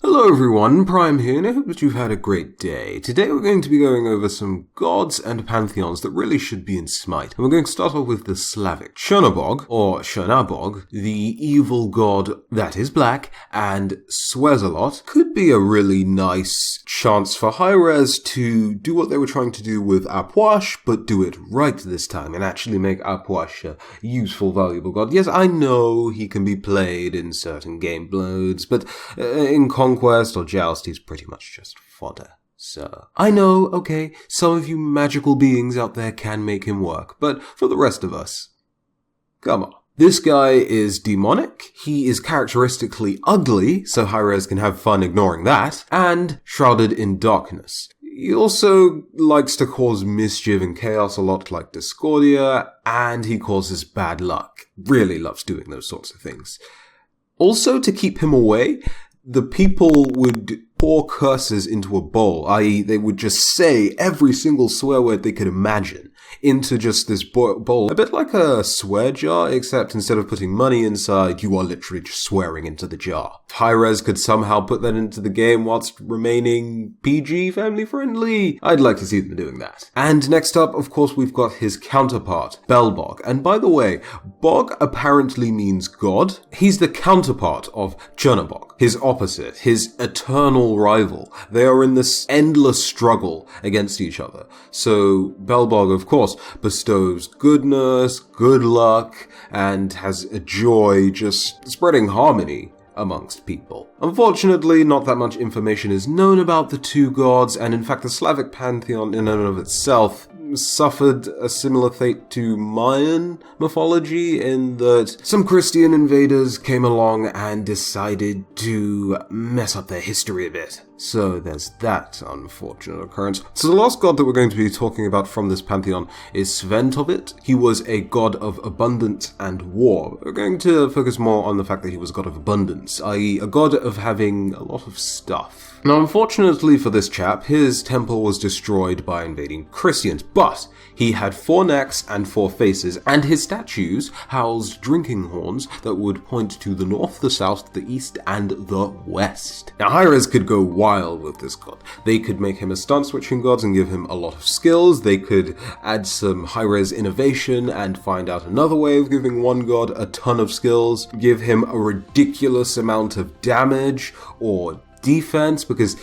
Hello everyone, Prime here, and I hope that you've had a great day. Today we're going to be going over some gods and pantheons that really should be in Smite. And we're going to start off with the Slavic. Chernobog, or Chernabog, the evil god that is black and swears a lot, could be a really nice chance for high-res to do what they were trying to do with Apwash, but do it right this time, and actually make Apwash a useful, valuable god. Yes, I know he can be played in certain game modes, but in Conquest or Joust, he's pretty much just fodder. So, I know, okay, some of you magical beings out there can make him work, but for the rest of us, come on. This guy is demonic, he is characteristically ugly, so high-res can have fun ignoring that, and shrouded in darkness. He also likes to cause mischief and chaos a lot like Discordia, and he causes bad luck. Really loves doing those sorts of things. Also, to keep him away, the people would pour curses into a bowl, i.e. they would just say every single swear word they could imagine into just this bowl. A bit like a swear jar, except instead of putting money inside, you are literally just swearing into the jar. If high-res could somehow put that into the game whilst remaining PG, family-friendly, I'd like to see them doing that. And next up, of course, we've got his counterpart, Belobog. And by the way, Bog apparently means god. He's the counterpart of Chernobog, his opposite, his eternal rival. They are in this endless struggle against each other. So Belobog, of course, bestows goodness, good luck, and has a joy just spreading harmony amongst people. Unfortunately, not that much information is known about the two gods, and in fact the Slavic pantheon in and of itself suffered a similar fate to Mayan mythology in that some Christian invaders came along and decided to mess up their history a bit. So there's that unfortunate occurrence. So the last god that we're going to be talking about from this pantheon is Sventovit. He was a god of abundance and war. We're going to focus more on the fact that he was a god of abundance, i.e. a god of having a lot of stuff. Now, unfortunately for this chap, his temple was destroyed by invading Christians, but he had 4 necks and 4 faces, and his statues housed drinking horns that would point to the north, the south, the east, and the west. Now, high-res could go wild with this god. They could make him a stun-switching god and give him a lot of skills. They could add some high-res innovation and find out another way of giving one god a ton of skills, give him a ridiculous amount of damage or defense, because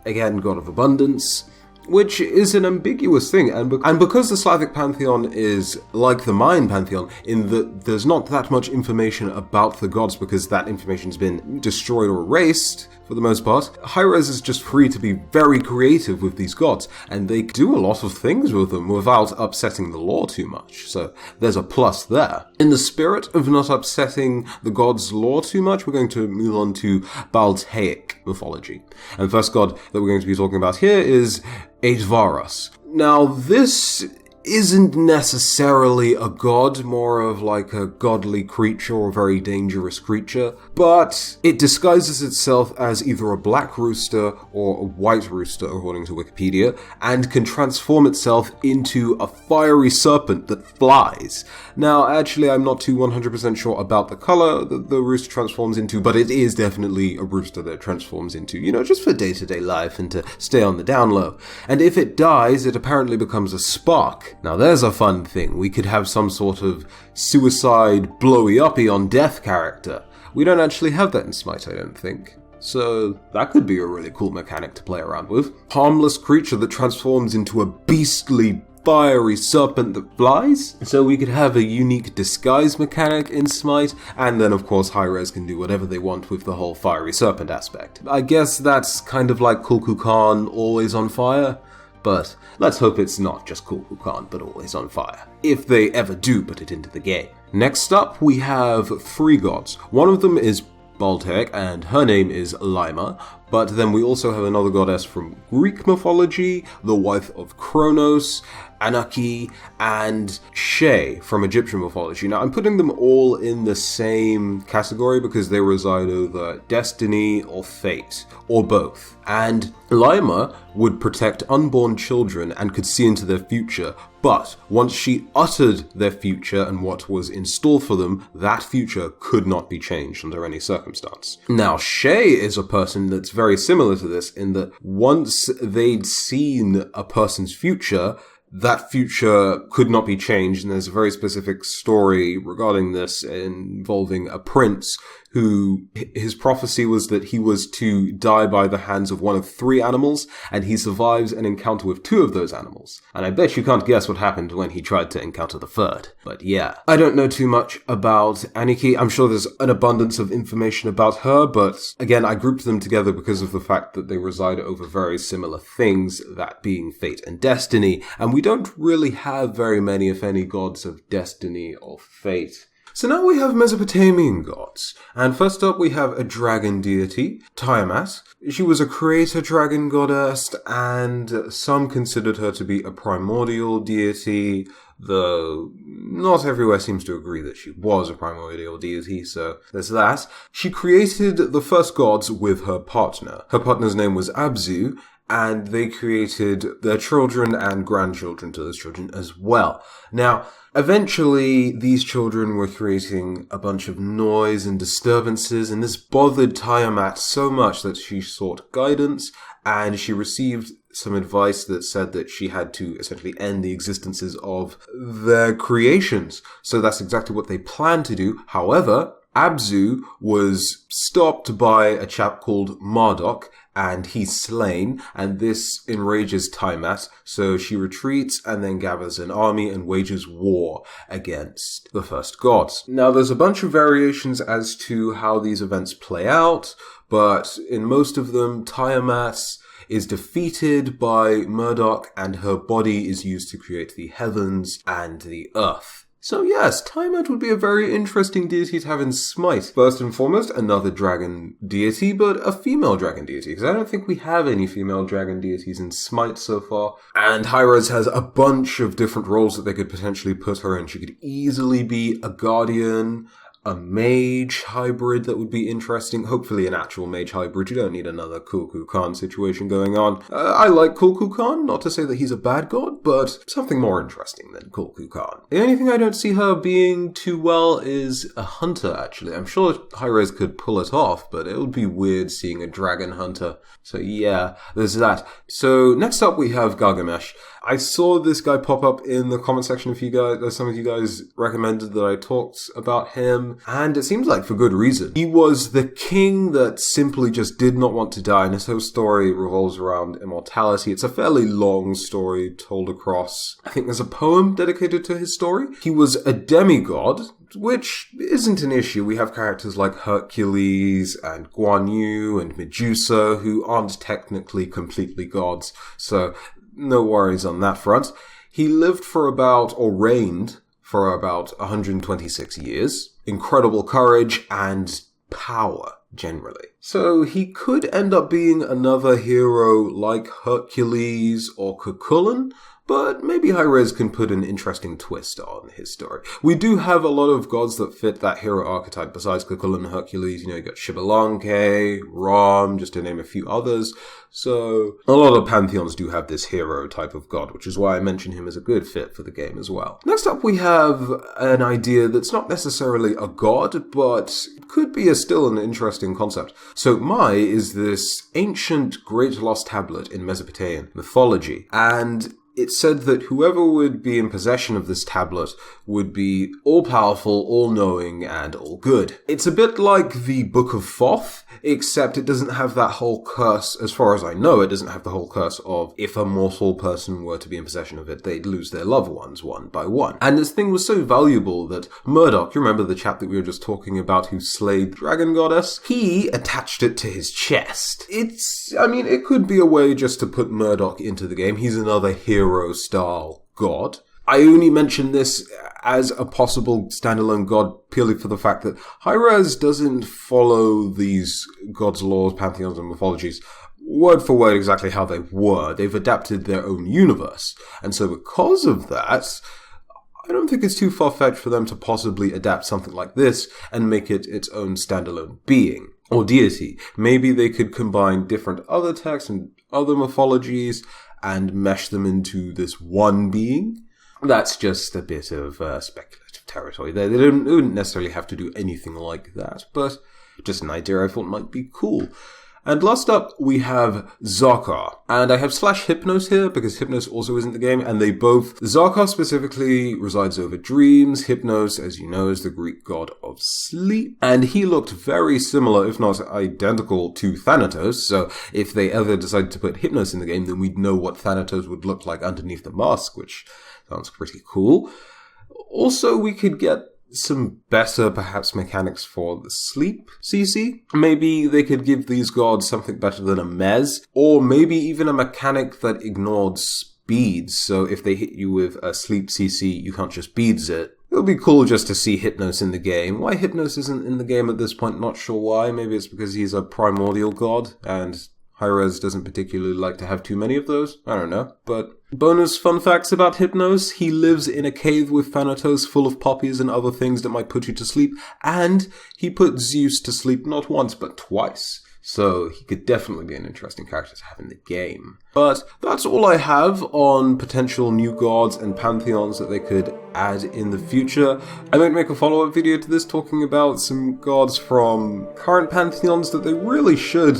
again, god of abundance, which is an ambiguous thing, and because the Slavic pantheon is like the Mayan pantheon in that there's not that much information about the gods because that information's been destroyed or erased for the most part, high-res is just free to be very creative with these gods, and they do a lot of things with them without upsetting the lore too much, so there's a plus there. In the spirit of not upsetting the gods' lore too much, we're going to move on to Baltaic mythology. And the first god that we're going to be talking about here is Aedvaros. Now, this isn't necessarily a god, more of like a godly creature or a very dangerous creature, but it disguises itself as either a black rooster or a white rooster, according to Wikipedia, and can transform itself into a fiery serpent that flies. Now, actually, I'm not too 100% sure about the color that the rooster transforms into, but it is definitely a rooster that it transforms into, just for day-to-day life and to stay on the down low. And if it dies, it apparently becomes a spark. Now, there's a fun thing. We could have some sort of suicide blowy-uppy on death character. We don't actually have that in Smite, I don't think. So that could be a really cool mechanic to play around with. Harmless creature that transforms into a beastly fiery serpent that flies. So we could have a unique disguise mechanic in Smite, and then of course high-res can do whatever they want with the whole fiery serpent aspect. I guess that's kind of like Kulkulkan always on fire, but let's hope it's not just Kulkulkan but always on fire, if they ever do put it into the game. Next up we have 3 gods. One of them is Baltaic, and her name is Lima. But then we also have another goddess from Greek mythology, the wife of Kronos, Anarchy, and She from Egyptian mythology. Now, I'm putting them all in the same category because they reside over destiny or fate, or both. And Lima would protect unborn children and could see into their future, but once she uttered their future and what was in store for them, that future could not be changed under any circumstance. Now, She is a person that's very similar to this in that once they'd seen a person's future, that future could not be changed, and there's a very specific story regarding this involving a prince who, his prophecy was that he was to die by the hands of one of 3 animals, and he survives an encounter with 2 of those animals. And I bet you can't guess what happened when he tried to encounter the 3rd. But yeah, I don't know too much about Anarchy. I'm sure there's an abundance of information about her, but again, I grouped them together because of the fact that they reside over very similar things, that being fate and destiny, and we don't really have very many, if any, gods of destiny or fate. So now we have Mesopotamian gods, and first up we have a dragon deity, Tiamat. She was a creator dragon goddess, and some considered her to be a primordial deity, though not everywhere seems to agree that she was a primordial deity, so there's that. She created the first gods with her partner. Her partner's name was Abzu, and they created their children and grandchildren to those children as well. Now, eventually, these children were creating a bunch of noise and disturbances, and this bothered Tiamat so much that she sought guidance, and she received some advice that said that she had to essentially end the existences of their creations. So that's exactly what they planned to do. However, Abzu was stopped by a chap called Marduk, and he's slain, and this enrages Tiamat, so she retreats and then gathers an army and wages war against the first gods. Now, there's a bunch of variations as to how these events play out, but in most of them, Tiamat is defeated by Marduk, and her body is used to create the heavens and the earth. So yes, Tiamat would be a very interesting deity to have in Smite. First and foremost, another dragon deity, but a female dragon deity, because I don't think we have any female dragon deities in Smite so far. And Hi-Rez has a bunch of different roles that they could potentially put her in. She could easily be a guardian, a mage hybrid that would be interesting. Hopefully an actual mage hybrid. You don't need another Kulku Khan situation going on. I like Kulku Khan, not to say that he's a bad god, but something more interesting than Kulku Khan. The only thing I don't see her being too well is a hunter, actually. I'm sure Hi-Rez could pull it off, but it would be weird seeing a dragon hunter. So yeah, there's that. So next up we have Gargamesh. I saw this guy pop up in the comment section. Some of you guys recommended that I talked about him, and it seems like for good reason. He was the king that simply just did not want to die, and his whole story revolves around immortality. It's a fairly long story told across, I think there's a poem dedicated to his story. He was a demigod, which isn't an issue. We have characters like Hercules and Guan Yu and Medusa who aren't technically completely gods, so no worries on that front. He lived reigned for about 126 years. Incredible courage and power, generally. So he could end up being another hero like Hercules or Cuchulainn, but maybe Hi-Rez can put an interesting twist on his story. We do have a lot of gods that fit that hero archetype besides Cuchulainn and Hercules. You got Xbalanque, Ram, just to name a few others. So a lot of pantheons do have this hero type of god, which is why I mention him as a good fit for the game as well. Next up we have an idea that's not necessarily a god, but could be still an interesting concept. So Mai is this ancient great lost tablet in Mesopotamian mythology, and it said that whoever would be in possession of this tablet would be all-powerful, all-knowing, and all-good. It's a bit like the Book of Thoth, except it doesn't have that whole curse, as far as I know, it doesn't have the whole curse of if a mortal person were to be in possession of it, they'd lose their loved ones one by one. And this thing was so valuable that Marduk, you remember the chap that we were just talking about who slayed the dragon goddess? He attached it to his chest. It could be a way just to put Marduk into the game. He's another hero-style god. I only mention this as a possible standalone god purely for the fact that Hi-Rez doesn't follow these gods, laws, pantheons, and mythologies word for word exactly how they were. They've adapted their own universe. And so because of that, I don't think it's too far-fetched for them to possibly adapt something like this and make it its own standalone being or deity. Maybe they could combine different other texts and other mythologies and mesh them into this one being. That's just a bit of speculative territory there. They don't necessarily have to do anything like that, but just an idea I thought might be cool. And last up, we have Zakar. And I have /Hypnos here, because Hypnos also is in the game, and they both... Zakar specifically resides over dreams. Hypnos, as you know, is the Greek god of sleep. And he looked very similar, if not identical, to Thanatos. So if they ever decided to put Hypnos in the game, then we'd know what Thanatos would look like underneath the mask, which sounds pretty cool. Also, we could get some better, perhaps, mechanics for the sleep CC. Maybe they could give these gods something better than a mez, or maybe even a mechanic that ignored speeds, so if they hit you with a sleep CC, you can't just beads it. It would be cool just to see Hypnos in the game. Why Hypnos isn't in the game at this point, not sure why. Maybe it's because he's a primordial god, and Hi-Rez doesn't particularly like to have too many of those. I don't know. But bonus fun facts about Hypnos. He lives in a cave with Thanatos full of poppies and other things that might put you to sleep. And he put Zeus to sleep not once, but twice. So he could definitely be an interesting character to have in the game. But that's all I have on potential new gods and pantheons that they could add in the future. I might make a follow-up video to this talking about some gods from current pantheons that they really should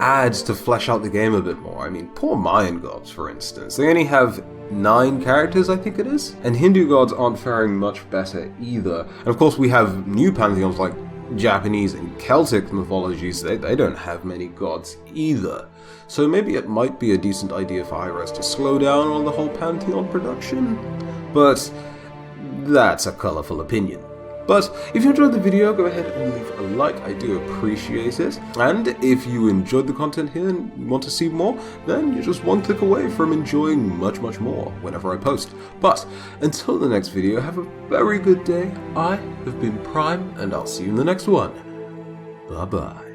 add to flesh out the game a bit more. I mean, poor Mayan gods, for instance. They only have 9 characters, I think it is. And Hindu gods aren't faring much better either. And of course we have new pantheons like Japanese and Celtic mythologies. They don't have many gods either. So maybe it might be a decent idea for Hi-Rez to slow down on the whole pantheon production. But that's a colourful opinion. But if you enjoyed the video, go ahead and leave a like, I do appreciate it. And if you enjoyed the content here and want to see more, then you're just one click away from enjoying much, much more whenever I post. But until the next video, have a very good day. I have been Prime, and I'll see you in the next one. Bye-bye.